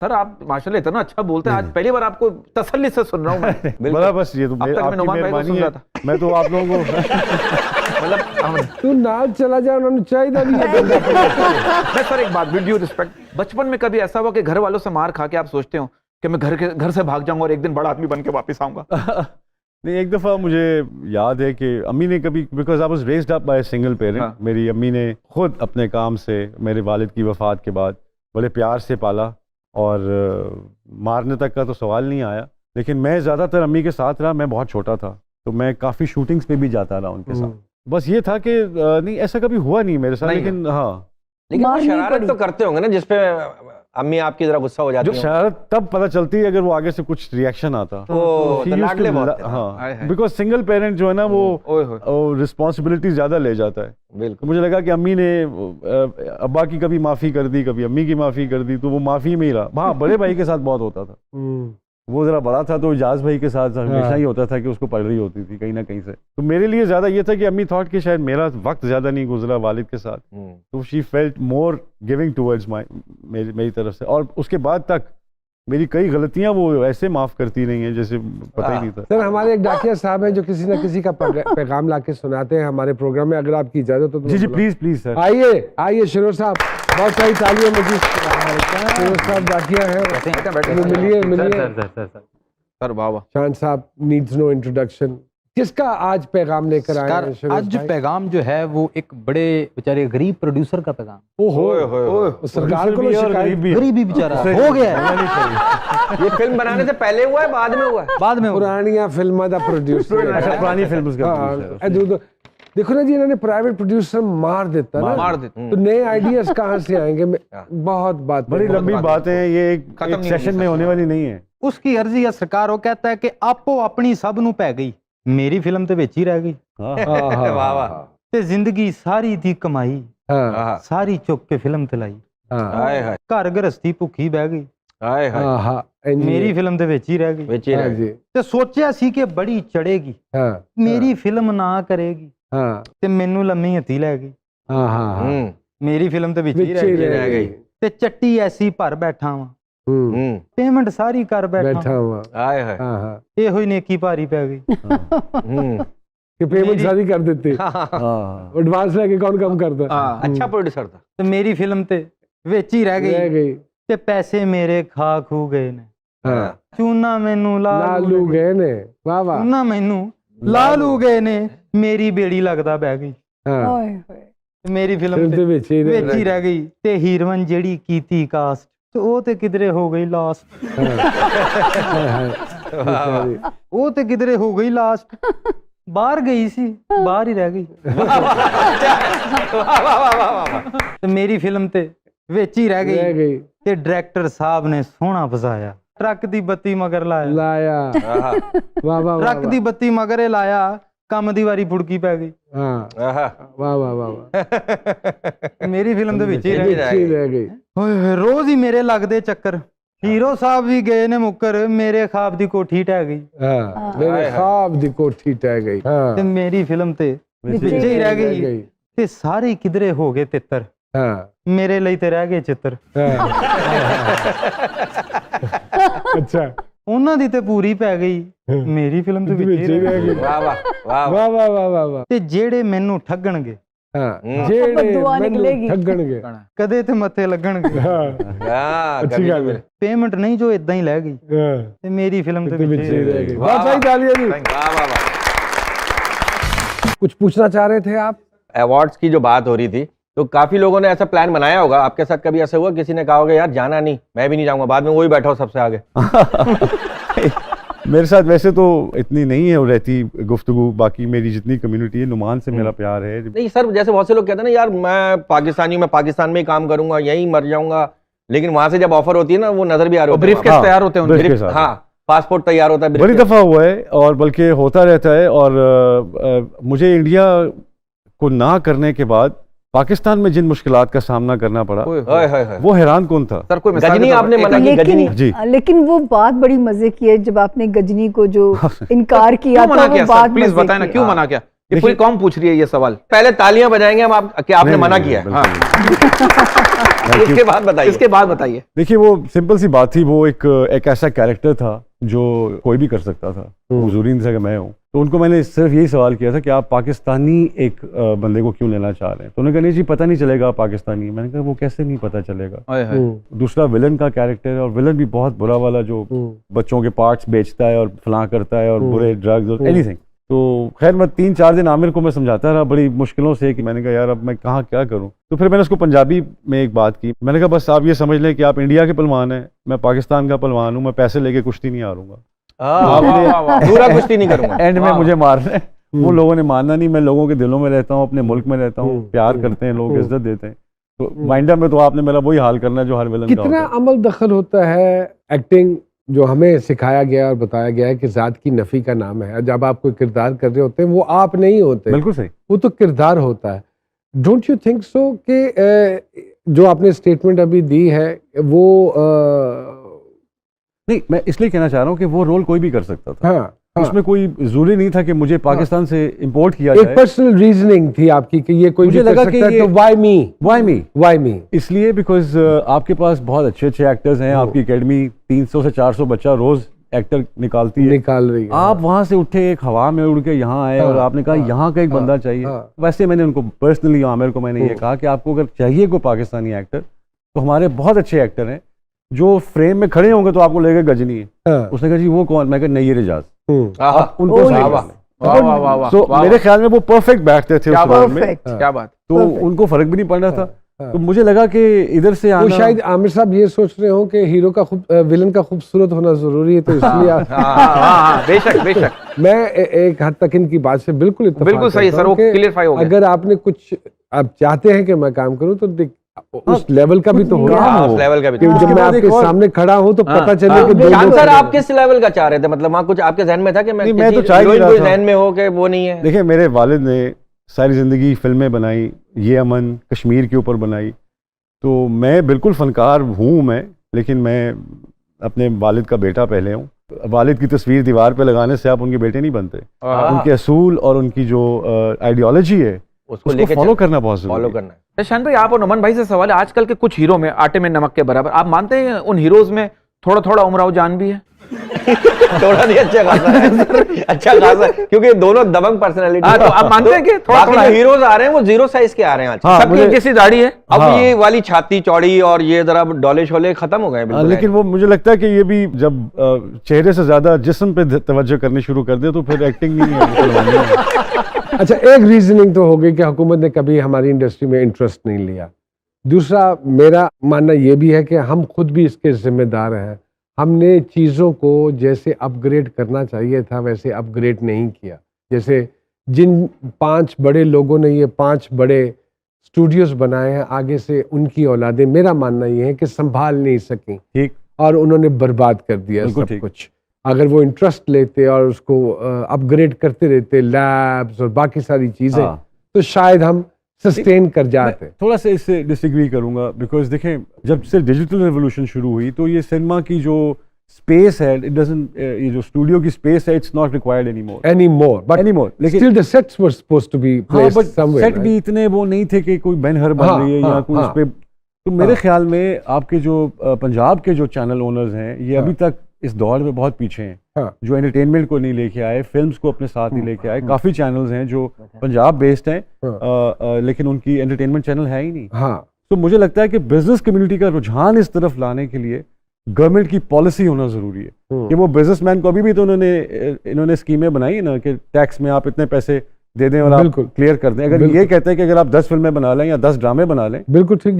Sir आप माशाल्लाह इतना अच्छा बोलते हैं, आज पहली बार आपको तसल्ली से सुन रहा हूँ मैं। बड़ा बस ये तो आपकी मेहरबानी है, मैं तो आप लोगों को मतलब तू नाल चला जा, उन्होंने चाहिए नहीं है। मैं सर एक बात, विद ड्यू रिस्पेक्ट, बचपन में कभी ऐसा हुआ कि घर वालों से मार खा के आप सोचते हो कि मैं घर से भाग जाऊंगा और एक दिन बड़ा आदमी बन के वापस आऊंगा? नहीं, एक दफ़ा मुझे याद है कि अम्मी ने कभी, because I was raised up by single parent, मेरी अम्मी ने खुद अपने काम से मेरे वालिद की वफ़ात के बाद बड़े प्यार से पाला और मारने तक का तो सवाल नहीं आया, लेकिन मैं ज़्यादातर अम्मी के साथ रहा। मैं बहुत छोटा था तो मैं काफ़ी शूटिंग्स पे भी जाता रहा उनके साथ। बस ये था कि नहीं ऐसा कभी हुआ नहीं मेरे साथ, लेकिन हाँ, लेकिन वो शरारत तो करते होंगे ना जिसपे अम्मी आपकी जरा गुस्सा हो जाती है। जो शरारत तब पता चलती है अगर वो आगे से कुछ रिएक्शन आता। हाँ, बिकॉज सिंगल पेरेंट जो है ना वो रिस्पॉन्सिबिलिटी ज्यादा ले जाता है। बिल्कुल। मुझे लगा कि अम्मी ने अब्बा की कभी माफी कर दी, कभी अम्मी की माफी कर दी, तो वो माफी में ही रहा। हाँ, बड़े भाई के साथ बहुत होता था, वो जरा बड़ा था तो इजाज भाई के साथ हमेशा ही होता था कि उसको पड़ रही होती थी कहीं ना कहीं से। तो मेरे लिए ज्यादा ये था कि अम्मी थॉट कि शायद मेरा वक्त ज्यादा नहीं गुजरा वालिद के साथ, तो she felt more giving towards मेरी तरफ से। और उसके बाद तक मेरी कई गलतियां वो ऐसे माफ करती रही हैं जैसे पता ही नहीं था। सर हमारे एक डाकिया साहब हैं जो किसी न किसी का पैगाम लाके सुनाते हैं हमारे प्रोग्राम में, अगर आपकी इजाजत हो तो। जी प्लीज प्लीज सर, आइए शिरोर साहब, बहुत सारी तालियां मुझे। शिरोर साहब डाकिया है, मिलिए सर। वाह, शान साहब नीड्स नो इंट्रोडक्शन। किसका आज पैगाम लेकर आए हैं? आज जो पैगाम जो है वो एक बड़े बेचारे गरीब प्रोड्यूसर का पैगाम। ओहो, सरकार को गरीबी बेचारा हो गया है। ये फिल्म बनाने से पहले हुआ है बाद में हुआ है? बाद में। पुरानिया फिल्म का प्रोड्यूसर, पुरानी फिल्म का। देखो ना जी, इन्होंने प्राइवेट प्रोड्यूसर मार देता ना, मार देता। तो नए आइडियाज कहाँ से आएंगे? बहुत बात, बड़ी लंबी बातें हैं, ये एक सेशन में होने वाली नहीं है। उसकी अर्जी है सरकार, वो कहता है कि आपो अपनी सब नू पै गई, मेरी फिल्म तो विच ही रह गई। वाह वाह। ते जिंदगी सारी दी कमाई सारी चुक के फिल्म ते लाई, घर गृहस्थी भुखी बह गई, मेरी फिल्म ते विच ही रह गई। ते सोचिया सी कि बड़ी चढ़ेगी, मेरी फिल्म ना करेगी, ते मैनू लम्मी हथी लै गई, मेरी फिल्म ते विच ही रह गई। ते चट्टी ऐसी भर बैठा वा, पेमेंट सारी कर बैठा हुआ, ये हुई नेकी भारी पै गई कि पेमेंट सारी कर देते, एडवांस लेके कौन कम करता। अच्छा प्रोड्यूसर था। तो मेरी फिल्म ते विच ही रह गई, ते पैसे मेरे खा खू गए ने, चूना मैनू लालू गए ने, वाह वाह, चूना मैनू लालू गए ने, मेरी बेड़ी लगदा बह गई, मेरी फिल्म ते विच ही रह गई। ते हीरोइन जेड़ी कीती कास्ट तो वो ते किधरे हो गई लास्ट, वो ते किधरे हो गई लास्ट, बाहर गई सी बाहर ही रह गई। तो मेरी फिल्म ते विच ही रह गई, ते डायरेक्टर साहब ने सोहना फसाया, ट्रक दी बत्ती मगर लाया, वाह वाह, ट्रक दी बत्ती मगर लाया, कम दी वारी फुड़की पै गई। वाह वाह वाह, मेरी फिल्म तो विच ही रह गई। रोज ही मेरे लगदे चक्कर, हीरो साहब भी गए ने मुक्कर, मेरे ख्वाब दी कोठी टह गई, मेरे ख्वाब दी कोठी टह गई, ते मेरी फिल्म ते विच ही रह गई, ते सारे किधरे हो गए तितर, मेरे लिए ते रह गए चित्र। अच्छा, ਉਹਨਾਂ ਦੀ ਤੇ ਪੂਰੀ ਪੈ ਗਈ, ਮੇਰੀ ਫਿਲਮ ਤੇ ਵਿੱਚ ਹੀ ਰਹਿ ਗਈ। ਵਾਹ ਵਾਹ ਵਾਹ ਵਾਹ ਵਾਹ ਵਾਹ ਵਾਹ। ਤੇ ਜਿਹੜੇ ਮੈਨੂੰ ਠੱਗਣਗੇ, ਜਿਹੜੇ ਠੱਗਣਗੇ, ਕਦੇ ਤੇ ਮੱਥੇ ਲੱਗਣਗੇ। ਅੱਛੀ ਗੱਲ ਹੈ। पेमेंट नहीं जो इदा ही लै गई, ते मेरी फिल्म ते विच ही रह गई। बहुत सही तालियां जी। वाह वाह वाह। कुछ पूछना चाह रहे थे आप? अवार्ड्स की जो बात हो रही थी, तो काफी लोगों ने ऐसा प्लान बनाया होगा, आपके साथ कभी ऐसा हुआ किसी ने कहा होगा यार जाना नहीं, मैं भी नहीं जाऊंगा, बाद में वही बैठा हो सबसे आगे? मेरे साथ वैसे तो इतनी नहीं है रहती गुफ्तगू, बाकी मेरी जितनी कम्युनिटी है, नुमान से मेरा प्यार है। नहीं सर, जैसे बहुत से लोग कहते हैं ना यार मैं पाकिस्तानी, मैं पाकिस्तान में ही काम करूंगा, यहीं मर जाऊंगा, लेकिन वहां से जब ऑफर होती है ना, वो नजर भी आ रही है, ब्रीफकेस तैयार होते हैं, हाँ पासपोर्ट तैयार होता है, बड़ी दफा हुआ है और बल्कि होता रहता है। और मुझे इंडिया को ना करने के बाद पाकिस्तान में जिन मुश्किलात का सामना करना पड़ा, वो हैरान कौन था। सर कोई गजनी आपने मना की, गजनी जी, लेकिन वो बात बड़ी मजे की है जब आपने गजनी को जो इनकार किया था, वो बात प्लीज बताएं ना क्यों मना किया? ये पूरी कौम पूछ रही है ये सवाल। पहले तालियां बजाएंगे हम, आप कि आपने मना किया। उसके बाद बताइए। इसके बाद बताइए। देखिए वो सिंपल सी बात थी, वो एक ऐसा कैरेक्टर था जो कोई भी कर सकता था, वो जरूरी नहीं था कि मैं हूँ। तो उनको मैंने सिर्फ यही सवाल किया था कि आप पाकिस्तानी एक बंदे को क्यों लेना चाह रहे हैं। तो उन्होंने कहा नहीं जी पता नहीं चलेगा आप पाकिस्तानी। मैंने कहा वो कैसे नहीं पता चलेगा। दूसरा विलन का कैरेक्टर है, और विलन भी बहुत बुरा वाला जो बच्चों के पार्ट्स बेचता है और फलां करता है और बुरे ड्रग्स और एनीथिंग। तो खैर मैं 3-4 दिन आमिर को मैं समझाता रहा बड़ी मुश्किलों से कि मैंने कहा यार अब मैं कहाँ क्या करूँ। तो फिर मैंने उसको पंजाबी में एक बात की, मैंने कहा बस आप ये समझ लें कि आप इंडिया के पहलवान हैं, मैं पाकिस्तान का पहलवान हूँ, मैं पैसे लेके कुश्ती नहीं हारूंगा, पूरा कुश्ती नहीं करूंगा, एंड में मुझे मारना है। वो लोगों ने मानना नहीं, मैं लोगों के दिलों में रहता हूँ, अपने मुल्क में रहता हूँ, प्यार करते हैं लोग, इज्जत देते हैं। तो वाइंडअप में तो आपने मेरा वही हाल करना है जो हर विलन का कितना अमल दखल होता है एक्टिंग, जो हमें सिखाया गया और बताया गया है कि जात की नफी का नाम है। जब आप कोई किरदार कर रहे होते हैं वो आप नहीं होते, बिल्कुल सही, वो तो किरदार होता है। डोंट यू थिंक सो कि जो आपने स्टेटमेंट अभी दी है वो नहीं, मैं इसलिए कहना चाह रहा हूँ कि वो रोल कोई भी कर सकता था। हाँ, उसमें कोई जरूरी नहीं था कि मुझे पाकिस्तान से इंपोर्ट किया जाए। एक पर्सनल रीजनिंग थी आपकी कि ये कोई मुझे भी कर लगा सकता कि है, ये तो व्हाई मी इसलिए बिकॉज आपके पास बहुत अच्छे अच्छे एक्टर्स हैं, आपकी एकेडमी 300 से 400 बच्चा रोज एक्टर निकाल रही है। आप वहां से उठे एक हवा में उड़ के यहाँ आए और आपने कहा यहाँ का एक बंदा चाहिए। वैसे मैंने उनको पर्सनली आमिर को मैंने ये कहा कि आपको अगर चाहिए कोई पाकिस्तानी एक्टर तो हमारे बहुत अच्छे एक्टर हैं जो फ्रेम में खड़े होंगे तो आपको लगेगा गजनी है। उसने कहा जी वो कौन? मैं कहा नय्यर इजाज। आप उनको तो मेरे ख्याल में वो परफेक्ट बैठते थे उस रोल में। क्या बात। तो उनको फर्क भी नहीं पड़ रहा था। तो मुझे लगा कि इधर से वो शायद आमिर साहब ये सोच रहे हो कि हीरो का विलन का खूबसूरत होना जरूरी है, तो इसलिए बेशक मैं एक हद तक इनकी बात से बिल्कुल बिल्कुल सही सर, वो क्लियरफाई हो गया। अगर आपने कुछ आप चाहते हैं कि मैं काम करूं तो उस लेवल का भी तो होगा, उस लेवल का भी। जब मैं आपके सामने खड़ा हूं तो पता चले कि शान सर आप किस लेवल का चाह रहे थे? मतलब वहाँ कुछ आपके जहन में था कि मैं तो चाह ही रहा था। जहन में हो कि वो नहीं है? देखिए मेरे वालिद ने सारी जिंदगी फिल्में बनाई, ये अमन कश्मीर के ऊपर बनाई, तो मैं बिल्कुल फनकार हूँ मैं, लेकिन मैं अपने वालिद का बेटा पहले हूँ। वालिद की तस्वीर दीवार पे लगाने से आप उनके बेटे नहीं बनते। उनके असूल और उनकी जो आइडियोलॉजी है उसको फॉलो करना बहुत जरूरी है। शान भाई आप और नमन भाई से सवाल है, आजकल के कुछ हीरो में आटे में नमक के बराबर, आप मानते हैं उन हीरोज में थोड़ा थोड़ा उमराव जान भी है? थोड़ा नहीं, अच्छा खासा है, अच्छा खासा, क्योंकि दोनों दबंग पर्सनालिटी। तो आप मानते हैं कि थोड़ा थोड़ा हीरोज आ रहे हैं वो 0 साइज के आ रहे हैं आज। सबकी एक जैसी दाढ़ी है। अब ये वाली छाती चौड़ी और ये जरा डोले शोले खत्म हो गए बिल्कुल। लेकिन वो मुझे लगता है कि ये भी जब चेहरे से ज्यादा जिस्म पे तवज्जो करनी शुरू कर दे तो फिर एक्टिंग नहीं है। अच्छा, एक रीजनिंग तो हो गई कि हुकूमत ने कभी हमारी इंडस्ट्री में इंटरेस्ट नहीं लिया। दूसरा मेरा मानना ये भी है कि हम खुद भी इसके जिम्मेदार हैं। हमने चीज़ों को जैसे अपग्रेड करना चाहिए था वैसे अपग्रेड नहीं किया। जैसे जिन 5 बड़े लोगों ने ये 5 बड़े स्टूडियोज बनाए हैं, आगे से उनकी औलादें, मेरा मानना ये है कि संभाल नहीं सकी, ठीक, और उन्होंने बर्बाद कर दिया सब कुछ। अगर वो इंटरेस्ट लेते और उसको अपग्रेड करते रहते, लैब्स और बाकी सारी चीज़ें, तो शायद हम सस्टेन कर जाते। थोड़ा सा इससे डिसएग्री करूंगा, बिकॉज देखें जब से डिजिटल रेवोल्यूशन शुरू हुई तो ये सिनेमा की जो स्पेस है, इट डजंट, ये जो स्टूडियो की स्पेस है, इट्स नॉट रिक्वायर्ड एनीमोर। लेकिन still the sets were supposed to be placed somewhere. Set भी इतने वो नहीं थे कि कोई बैनर बन रही है या कोई उस पे। तो मेरे ख्याल में आपके जो पंजाब के जो चैनल ओनर्स हैं ये अभी तक इस दौर में बहुत पीछे हैं, जो एंटरटेनमेंट को नहीं लेके आए, फिल्म्स को अपने साथ नहीं लेके आए। काफी चैनल्स हैं जो पंजाब बेस्ड हैं, लेकिन उनकी एंटरटेनमेंट चैनल है ही नहीं। तो मुझे लगता है कि बिजनेस कम्युनिटी का रुझान इस तरफ लाने के लिए गवर्नमेंट की पॉलिसी होना जरूरी है कि वो बिजनेसमैन को, अभी भी तो इन्होंने स्कीमें बनाई है ना कि टैक्स में आप इतने पैसे दे दें और आप क्लियर कर दें। अगर ये कहते हैं कि अगर आप 10 फिल्में बना लें या 10 ड्रामे बना लें, बिल्कुल ठीक।